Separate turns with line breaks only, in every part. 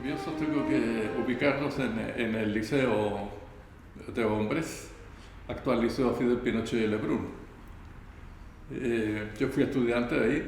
comienzo tengo que ubicarnos en el Liceo de Hombres, actual Liceo Fidel Pinochet de Lebrun. Yo fui estudiante de ahí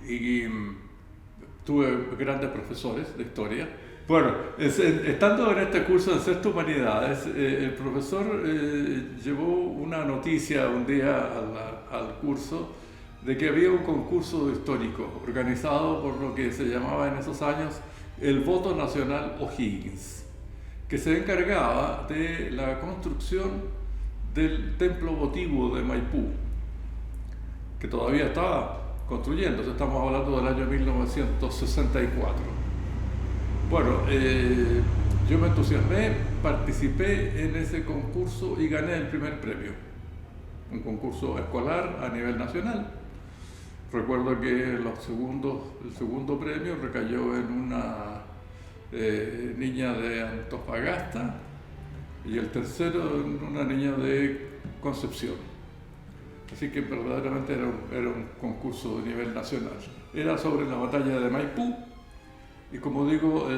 y tuve grandes profesores de historia. Bueno, estando en este curso de Sexto Humanidades, el profesor llevó una noticia un día al curso de que había un concurso histórico organizado por lo que se llamaba en esos años el Voto Nacional O'Higgins, que se encargaba de la construcción del templo votivo de Maipú, que todavía estaba construyéndose, estamos hablando del año 1964. Bueno, yo me entusiasmé, participé en ese concurso y gané el primer premio, un concurso escolar a nivel nacional. Recuerdo que el segundo premio recayó en una niña de Antofagasta y el tercero en una niña de Concepción. Así que verdaderamente era un concurso de nivel nacional. Era sobre la batalla de Maipú y, como digo,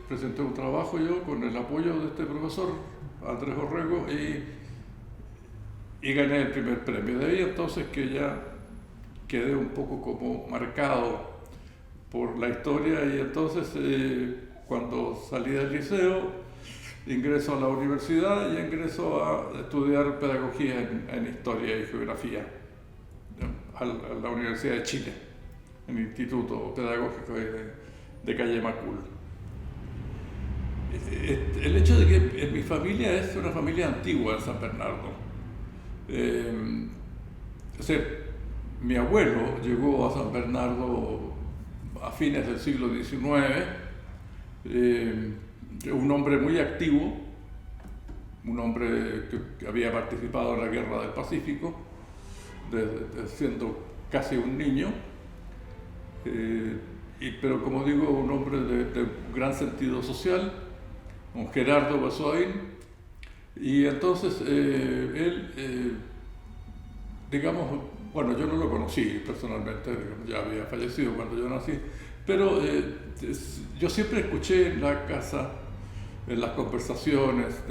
presenté un trabajo yo con el apoyo de este profesor, Andrés Orrego, y gané el primer premio. De ahí entonces que ya quedé un poco como marcado por la historia y entonces cuando salí del liceo ingreso a la universidad y ingreso a estudiar pedagogía en historia y geografía a la Universidad de Chile, en el Instituto Pedagógico de Calle Macul. El hecho de que mi familia es una familia antigua en San Bernardo, o sea, mi abuelo llegó a San Bernardo a fines del siglo XIX, un hombre muy activo, un hombre que había participado en la Guerra del Pacífico, siendo casi un niño, pero como digo, un hombre de gran sentido social, un Gerardo Besoin, y entonces él, digamos, bueno, yo no lo conocí personalmente, ya había fallecido cuando yo nací, pero yo siempre escuché en la casa, en las conversaciones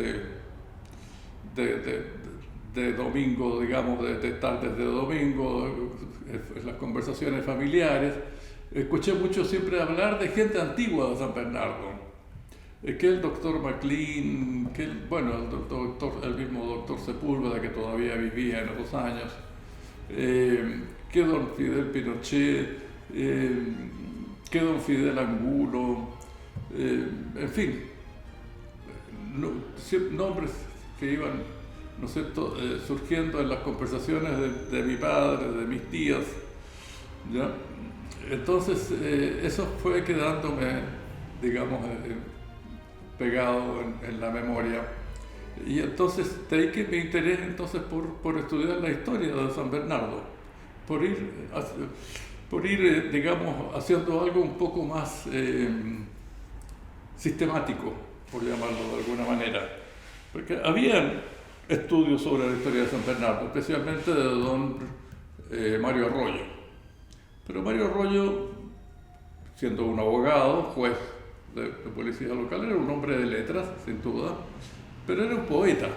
de domingo, digamos, de tardes de domingo, en las conversaciones familiares, escuché mucho siempre hablar de gente antigua de San Bernardo, que el doctor MacLean, que el mismo doctor Sepúlveda, que todavía vivía en esos años, que don Fidel Pinochet, que don Fidel Angulo, en fin, nombres que iban, ¿no es cierto?, surgiendo en las conversaciones de mi padre, de mis tías, ¿ya? Entonces eso fue quedándome, digamos, pegado en la memoria. Y entonces de ahí que me interés entonces por estudiar la historia de San Bernardo, por ir digamos, haciendo algo un poco más sistemático, por llamarlo de alguna manera. Porque habían estudios sobre la historia de San Bernardo, especialmente de don Mario Arroyo. Pero Mario Arroyo, siendo un abogado, juez de policía local, era un hombre de letras, sin duda, pero era un poeta.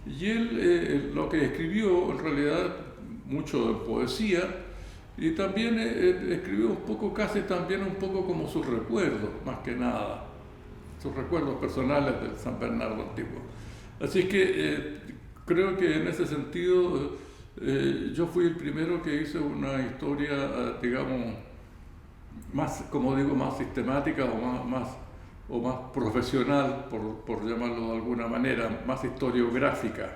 Y él lo que escribió, en realidad, mucho de poesía, y también escribió un poco, casi también un poco como sus recuerdos, más que nada, sus recuerdos personales del San Bernardo antiguo. Así que creo que en ese sentido yo fui el primero que hice una historia, digamos, más, como digo, más sistemática o más profesional, por llamarlo de alguna manera, más historiográfica,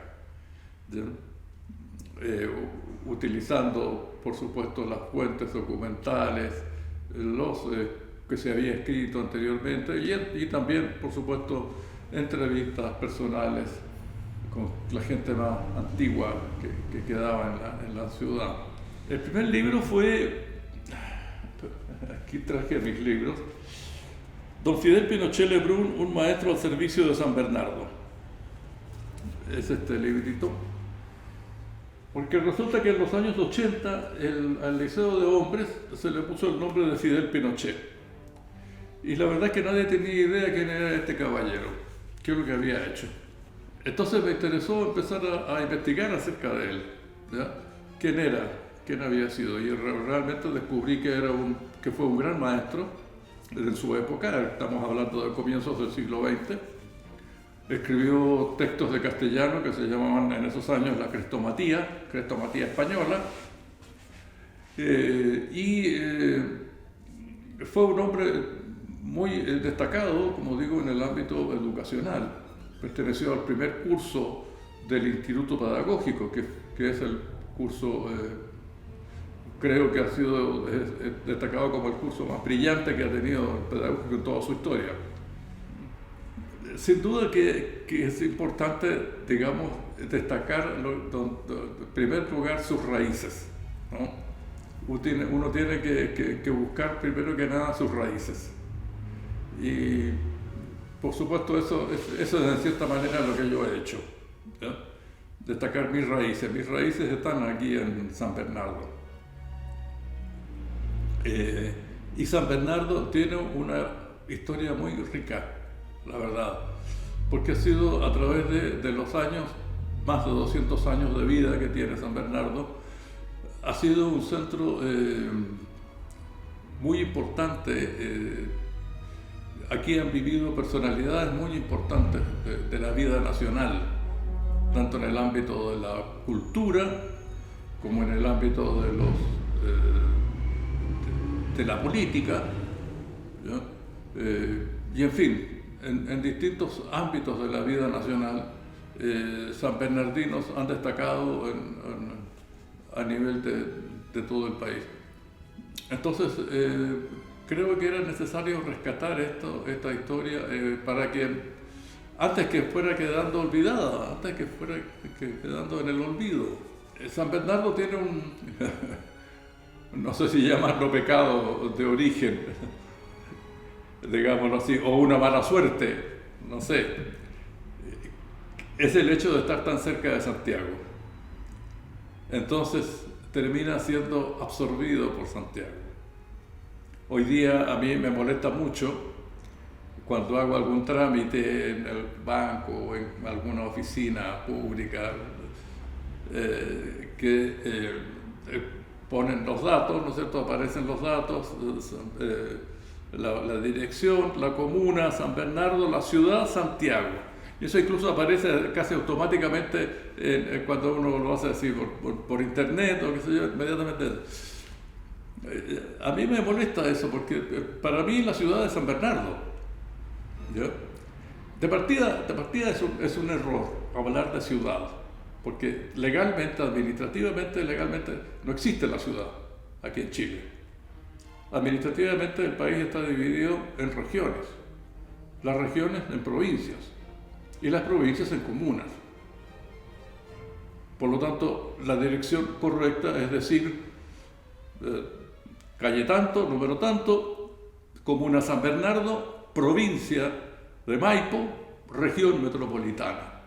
utilizando, por supuesto, las fuentes documentales, los que se había escrito anteriormente y también, por supuesto, entrevistas personales con la gente más antigua que quedaba en la ciudad. El primer libro fue, aquí traje mis libros, Don Fidel Pinochet Lebrun, un maestro al servicio de San Bernardo. Es este librito. Porque resulta que en los años 80 al Liceo de Hombres se le puso el nombre de Fidel Pinochet. Y la verdad es que nadie tenía idea quién era este caballero, qué es lo que había hecho. Entonces me interesó empezar a investigar acerca de él, ¿ya? ¿Quién era? ¿Quién había sido? Y realmente descubrí que fue un gran maestro en su época, estamos hablando de comienzos del siglo XX. Escribió textos de castellano que se llamaban en esos años la crestomatía española, fue un hombre muy destacado, como digo, en el ámbito educacional. Perteneció al primer curso del Instituto Pedagógico, que es el curso, creo que ha sido destacado como el curso más brillante que ha tenido el pedagógico en toda su historia. Sin duda que es importante, digamos, destacar en primer lugar sus raíces, ¿no? Uno tiene que buscar primero que nada sus raíces. Y por supuesto eso es en cierta manera lo que yo he hecho, ¿ya? Destacar mis raíces. Mis raíces están aquí en San Bernardo. Y San Bernardo tiene una historia muy rica, la verdad, porque ha sido a través de los años, más de 200 años de vida que tiene San Bernardo, ha sido un centro muy importante. Aquí han vivido personalidades muy importantes de la vida nacional, tanto en el ámbito de la cultura como en el ámbito de la política, ¿ya? Y en fin, en distintos ámbitos de la vida nacional, sanbernardinos han destacado a nivel de todo el país. Entonces, creo que era necesario rescatar esta historia para que, antes que fuera quedando olvidada, antes que fuera quedando en el olvido. San Bernardo tiene no sé si llamarlo pecado de origen, digámoslo así, o una mala suerte, no sé. Es el hecho de estar tan cerca de Santiago. Entonces termina siendo absorbido por Santiago. Hoy día a mí me molesta mucho cuando hago algún trámite en el banco o en alguna oficina pública que ponen los datos, ¿no es cierto? Aparecen los datos, la dirección, la comuna, San Bernardo, la ciudad, Santiago. Y eso incluso aparece casi automáticamente cuando uno lo hace así por internet o qué sé yo, inmediatamente. A mí me molesta eso porque para mí la ciudad es San Bernardo, ¿ya? De partida es un error hablar de ciudad, porque administrativamente, legalmente no existe la ciudad aquí en Chile. Administrativamente el país está dividido en regiones, las regiones en provincias y las provincias en comunas. Por lo tanto, la dirección correcta es decir calle tanto, número tanto, comuna San Bernardo, provincia de Maipo, región metropolitana.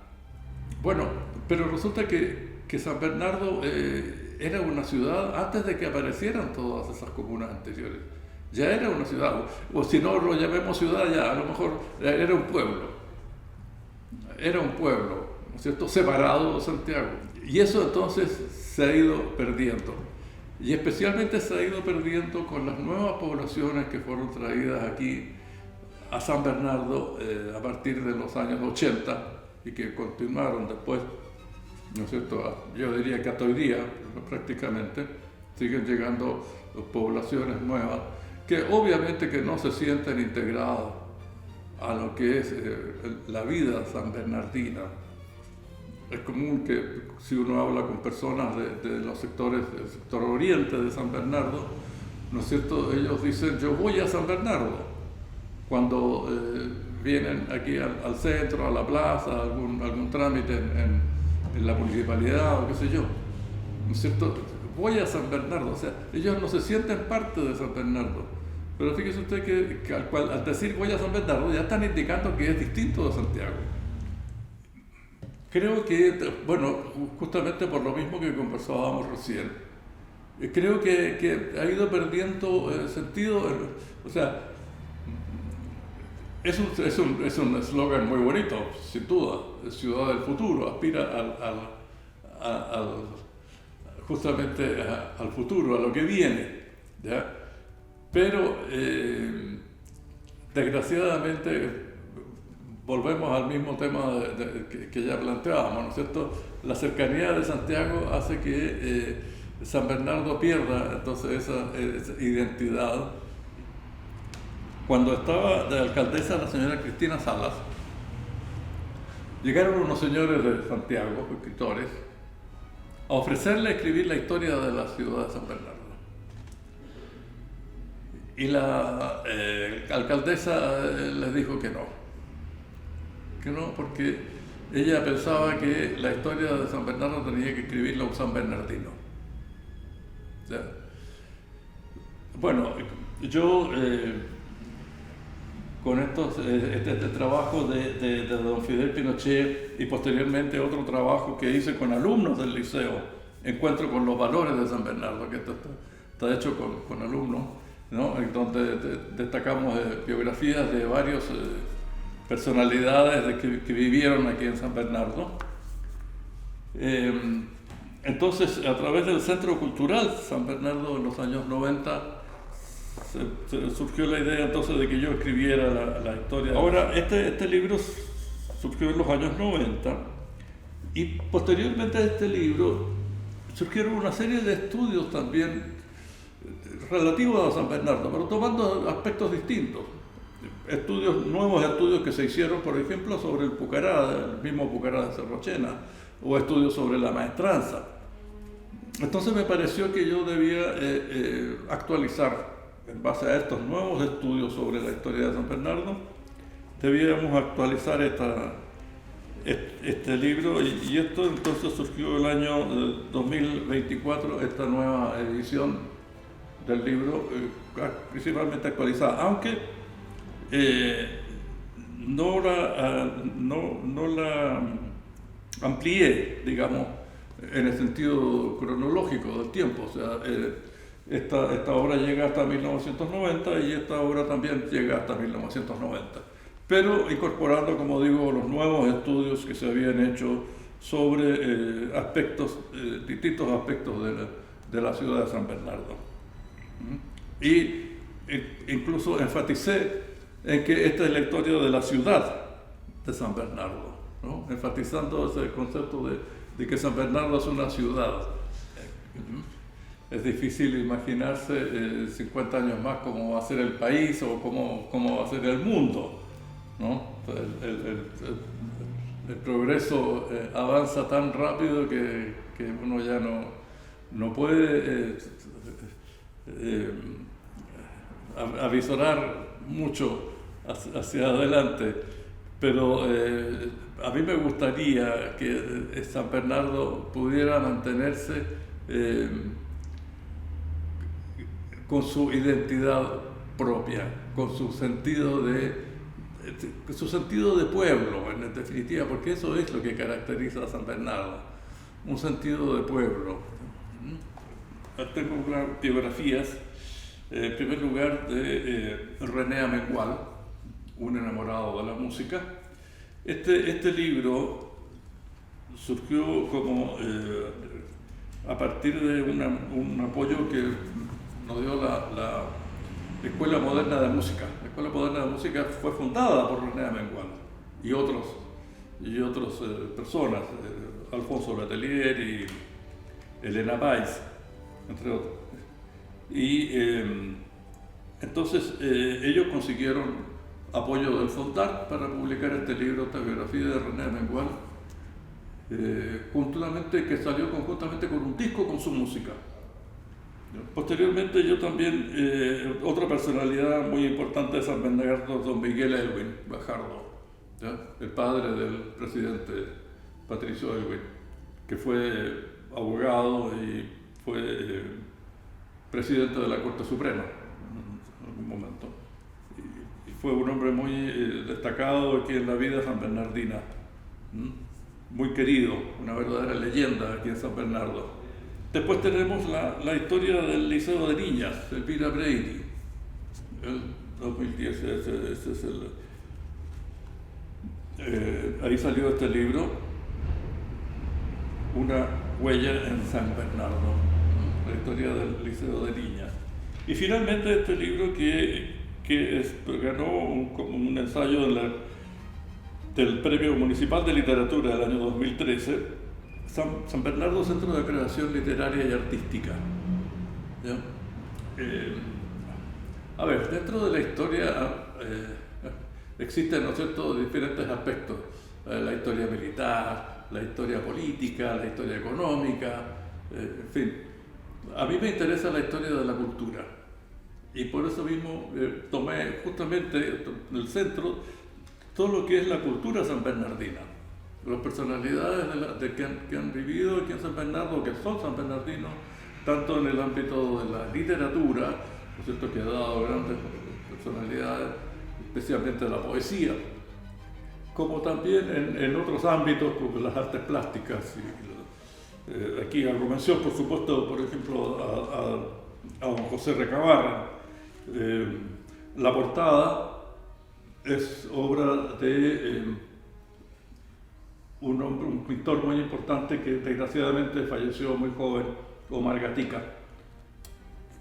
Bueno, pero resulta que San Bernardo era una ciudad antes de que aparecieran todas esas comunas anteriores. Ya era una ciudad, o si no lo llamemos ciudad, ya a lo mejor era un pueblo. Era un pueblo, ¿no es cierto?, separado de Santiago. Y eso entonces se ha ido perdiendo. Y especialmente se ha ido perdiendo con las nuevas poblaciones que fueron traídas aquí a San Bernardo a partir de los años 80 y que continuaron después, ¿no es cierto? Yo diría que hasta hoy día prácticamente siguen llegando poblaciones nuevas que obviamente que no se sienten integradas a lo que es la vida sanbernardina. Es común que si uno habla con personas de los sectores, del sector oriente de San Bernardo, ¿no es cierto? Ellos dicen, yo voy a San Bernardo, cuando vienen aquí al centro, a la plaza, algún trámite en la municipalidad o qué sé yo, ¿no es cierto? Voy a San Bernardo, o sea, ellos no se sienten parte de San Bernardo. Pero fíjese usted que al decir voy a San Bernardo ya están indicando que es distinto de Santiago. Creo que, bueno, justamente por lo mismo que conversábamos recién, creo que ha ido perdiendo sentido, o sea, es un eslogan muy bonito, sin duda. Ciudad del futuro, aspira justamente al futuro, a lo que viene, ¿ya? Pero desgraciadamente volvemos al mismo tema que ya planteábamos, ¿no es cierto? La cercanía de Santiago hace que San Bernardo pierda entonces esa identidad. Cuando estaba de alcaldesa la señora Cristina Salas, llegaron unos señores de Santiago, escritores, a ofrecerle escribir la historia de la ciudad de San Bernardo. Y la alcaldesa les dijo que no, porque ella pensaba que la historia de San Bernardo tenía que escribirla un san bernardino. O sea, bueno, yo con este trabajo de don Fidel Pinochet y posteriormente otro trabajo que hice con alumnos del liceo, Encuentro con los valores de San Bernardo, que esto está hecho con alumnos, ¿no? En donde destacamos biografías de varias personalidades que vivieron aquí en San Bernardo. Entonces, a través del Centro Cultural San Bernardo en los años 90, surgió la idea entonces de que yo escribiera la historia. Ahora, este libro surgió en los años 90 y posteriormente a este libro surgieron una serie de estudios también relativos a San Bernardo, pero tomando aspectos distintos. Nuevos estudios que se hicieron, por ejemplo, sobre el Pucará, el mismo Pucará de Cerrochena, o estudios sobre la maestranza. Entonces me pareció que yo debía actualizar, en base a estos nuevos estudios sobre la historia de San Bernardo, debíamos actualizar este libro, y esto entonces surgió el año 2024, esta nueva edición del libro, principalmente actualizada, aunque no la amplié, digamos, en el sentido cronológico del tiempo. O sea, esta obra llega hasta 1990 y esta obra también llega hasta 1990. Pero incorporando, como digo, los nuevos estudios que se habían hecho sobre distintos aspectos de la ciudad de San Bernardo. Y incluso enfaticé en que esta es la historia de la ciudad de San Bernardo, ¿no? Enfatizando ese concepto de que San Bernardo es una ciudad. Es difícil imaginarse 50 años más cómo va a ser el país o cómo va a ser el mundo, ¿no? El progreso avanza tan rápido que uno ya no puede avisorar mucho hacia adelante, pero a mí me gustaría que San Bernardo pudiera mantenerse con su identidad propia, con su sentido de pueblo, en definitiva, porque eso es lo que caracteriza a San Bernardo, un sentido de pueblo. Tengo unas biografías, en primer lugar de René Amengual, un enamorado de la música. Este libro surgió como a partir de un apoyo que nos dio la Escuela Moderna de Música. La Escuela Moderna de Música fue fundada por René Amengual y otras personas, Alfonso Letelier y Elena Weiss, entre otros. Y entonces ellos consiguieron apoyo del Fondar para publicar este libro, esta biografía de René Amengual, que salió conjuntamente con un disco con su música. Posteriormente yo también, otra personalidad muy importante de San Bernardo, don Miguel Elwin Bajardo, ¿ya? El padre del presidente Patricio Elwin, que fue abogado y fue presidente de la Corte Suprema en algún momento. Y fue un hombre muy destacado aquí en la vida sanbernardina, muy querido, una verdadera leyenda aquí en San Bernardo. Después tenemos la historia del Liceo de Niñas, Elvira Brady, el 2010, ese es ahí salió este libro, Una huella en San Bernardo, la historia del Liceo de Niñas. Y finalmente este libro que ganó un ensayo del Premio Municipal de Literatura del año 2013, San Bernardo Centro de Creación Literaria y Artística. ¿Ya? A ver, dentro de la historia existen, ¿no es cierto?, diferentes aspectos. La historia militar, la historia política, la historia económica, en fin. A mí me interesa la historia de la cultura y por eso mismo tomé justamente en el centro todo lo que es la cultura sanbernardina. Las personalidades que han vivido aquí en San Bernardo, que son sanbernardinos, tanto en el ámbito de la literatura, ¿no es cierto?, que ha dado grandes personalidades, especialmente de la poesía, como también en otros ámbitos como las artes plásticas. Aquí hago mención, por supuesto, por ejemplo, a don José Recabarren. La portada es obra de un pintor muy importante que desgraciadamente falleció muy joven, Omar Gatica,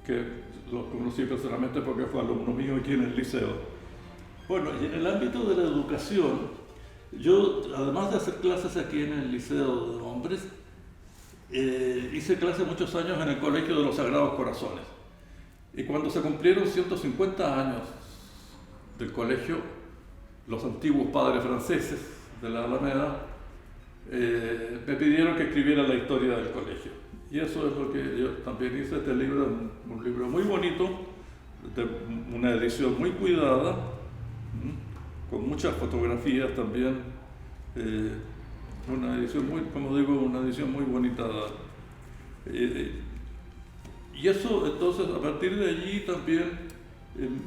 que lo conocí personalmente porque fue alumno mío aquí en el liceo. Bueno, y en el ámbito de la educación, yo, además de hacer clases aquí en el Liceo de Hombres, hice clases muchos años en el Colegio de los Sagrados Corazones. Y cuando se cumplieron 150 años del colegio, los antiguos padres franceses de la Alameda me pidieron que escribiera la historia del colegio. Y eso es lo que yo también hice. Este libro es un libro muy bonito, de una edición muy cuidada, con muchas fotografías también. Una edición muy, como digo, una edición muy bonita. Y eso, entonces, a partir de allí también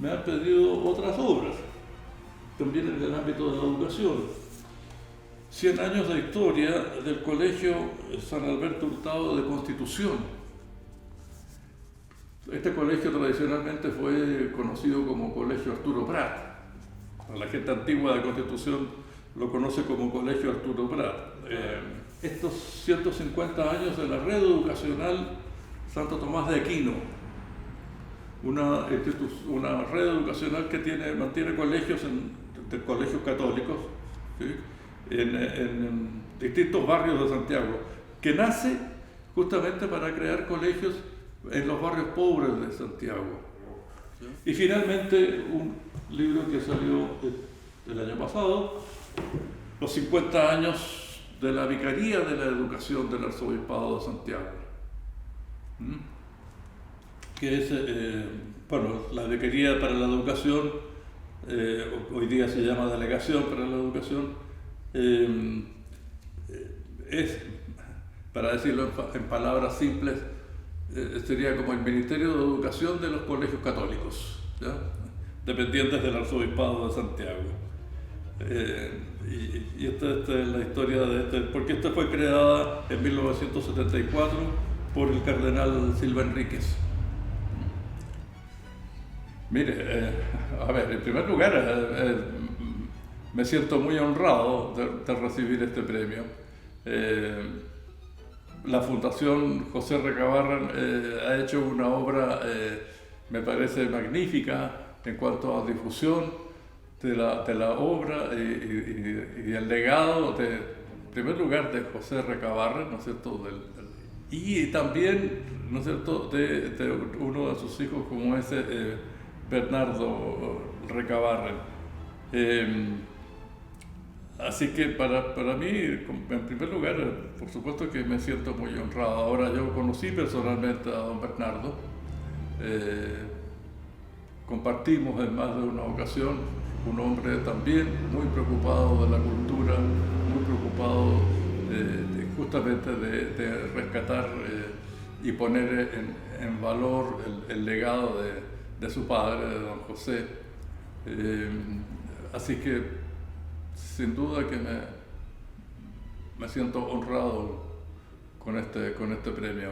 me han pedido otras obras, también en el ámbito de la educación. 100 años de historia del Colegio San Alberto Hurtado de Constitución. Este colegio tradicionalmente fue conocido como Colegio Arturo Prat. La gente antigua de Constitución lo conoce como Colegio Arturo Prat. Estos 150 años de la red educacional Santo Tomás de Aquino, una red educacional que mantiene colegios colegios católicos, ¿sí?, en distintos barrios de Santiago, que nace justamente para crear colegios en los barrios pobres de Santiago. Y finalmente un libro que salió el año pasado, los 50 años de la Vicaría de la Educación del Arzobispado de Santiago, que es, la Vicaría para la Educación, hoy día se llama Delegación para la Educación, es, para decirlo en palabras simples, sería como el Ministerio de Educación de los colegios católicos, ¿ya?, dependientes del Arzobispado de Santiago. Y esta es la historia de porque esta fue creada en 1974 por el cardenal Silva Enríquez. Mire, a ver, en primer lugar, me siento muy honrado de recibir este premio. La Fundación José Recabarren ha hecho una obra, me parece magnífica en cuanto a difusión de la obra y el legado, en primer lugar, de José Recabarren, ¿no es cierto?, y también, ¿no es cierto?, de uno de sus hijos, como ese Bernardo Recabarren. Así que para mí, en primer lugar, por supuesto que me siento muy honrado. Ahora, yo conocí personalmente a don Bernardo, compartimos en más de una ocasión, un hombre también muy preocupado de la cultura, muy preocupado justamente de rescatar y poner en valor el legado de su padre, de don José. Así que sin duda que me siento honrado con este premio.